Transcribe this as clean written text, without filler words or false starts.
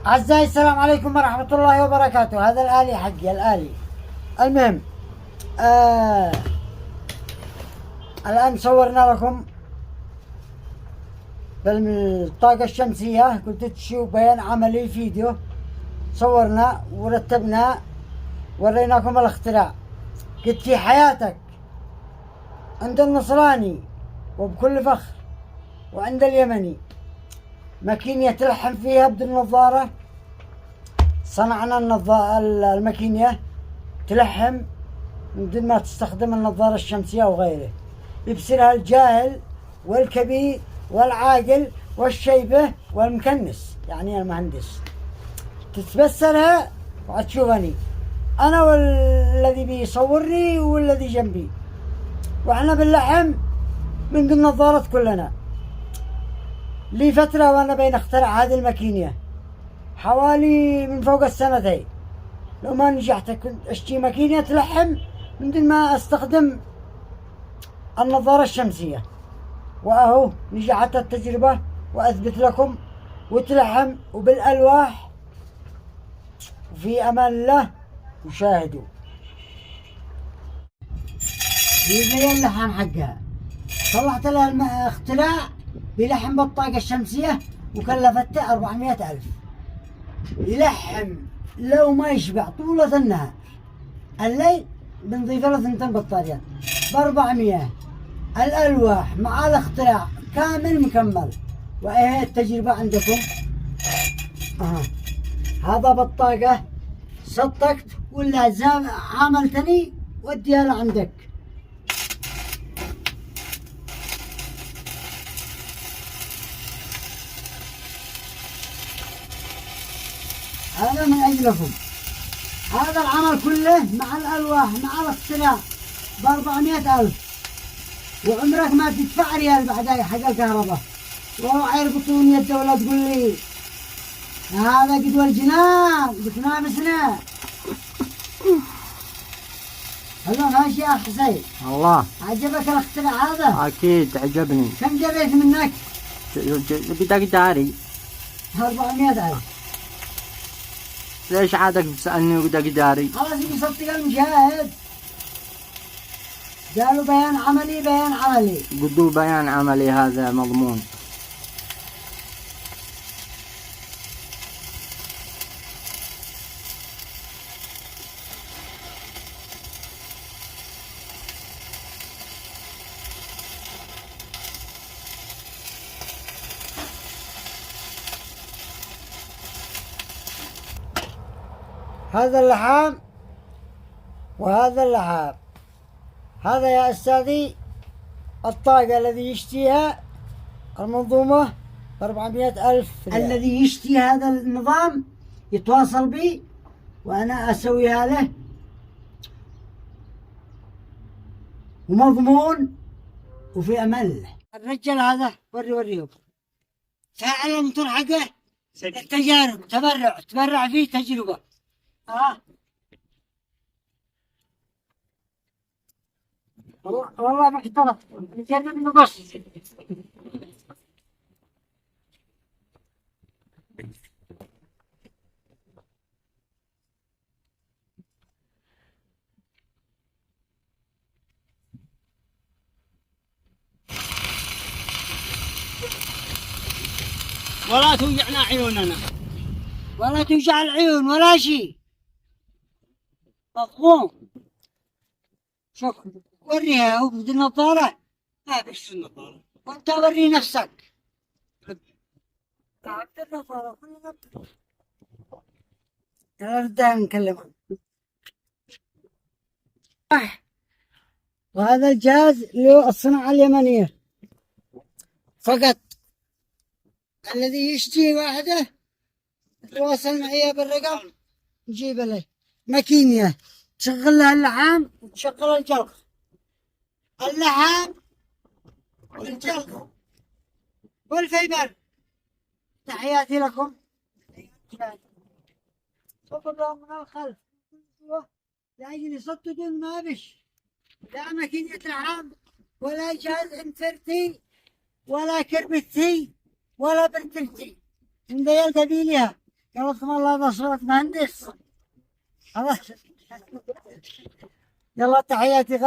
أعزائي السلام عليكم ورحمة الله وبركاته. هذا الآلي حقي الآلي. المهم الآن صورنا لكم بالطاقة الشمسية. قلت تشوف بيان عملي فيديو، صورنا ورتبنا وريناكم الاختراع. قلت في حياتك عند النصراني وبكل فخر وعند اليمني ماكينة تلحم فيها بدون نظارة. صنعنا الماكينة تلحم من دون ما تستخدم النظارة الشمسية وغيره، يبصرها الجاهل والكبير والعاقل والشيبة والمكنس، يعني المهندس. تتبصرها وتشوفني أنا والذي بيصورني والذي جنبي، وإحنا باللحم من دون نظارة كلنا. لي فترة وأنا بين أخترع هذه الماكينة، حوالي من فوق السنتين. لو ما نجحت كنت أشتري ماكينة تلحم من دون ما أستخدم النظارة الشمسية، وأهو نجحت التجربة وأثبت لكم. وتلحم وبالألواح، وفي أمان الله. وشاهدوا هي اللحم حقها. طلعت لها اختراع بلحم بالطاقة الشمسية وكلفته 400,000. يلحم لو ما يشبع طولة النهار، الليل بنضيف له 2 بطاريات ب400. الألواح مع الاختراع كامل مكمل. وإيه التجربة عندكم؟ هذا بطاقة صدقت ولا عاملتني وديها لعندك. هذا من أجلكم. هذا العمل كله مع الألواح مع الاختراع ب400,000. وعمرك ما تدفع ريال بعدها حق الكهرباء. وروح يربطون الدولة تقول لي هذا قدوة الجنان بتنافسنا. هلا ماشي يا حسين؟ الله عجبك الاختراع هذا؟ أكيد عجبني. كم جريت منك؟ بدقداري 400,000. ليش عادك بتسألني بدقداري؟ خلاص يصدق المشاهد. قالوا بيان عملي بيان عملي. قدو بيان عملي هذا مضمون. هذا اللحام وهذا اللحام. هذا يا أستاذي الطاقة الذي يشتيها المنظومة ب400,000. الذي يشتي هذا النظام يتواصل بي وأنا أسويها له، ومضمون وفي أمان له. الرجال هذا وريهم فاعل الموتور حقه التجارب. تبرع فيه تجربة. والله محترم. نجرب انه بس. ولا توجعنا عيوننا، ولا توجع العيون ولا شيء. مضمون. شوف وريها وبدون نظارة. ما بس النظارة. وانت وري نفسك. تعبت النظارة كلنا. نبدأ نكلمه. وهذا الجهاز له الصناعة اليمنية فقط. الذي يشتري واحدة يتواصل معي بالرقم نجيب له ماكينة تشغل لها اللحام وتشغل الجلخ. اللحام والجلخ والفيبر. تحياتي لكم. صوب الله من الخلف لا يجي يصدقون ما بش. لا ماكينة لحام ولا جهاز انفرتي ولا كربتي ولا بنتلتي. عند يلتبي لها قالت والله هذا صوت مهندس. خلاص. يلا تحياتي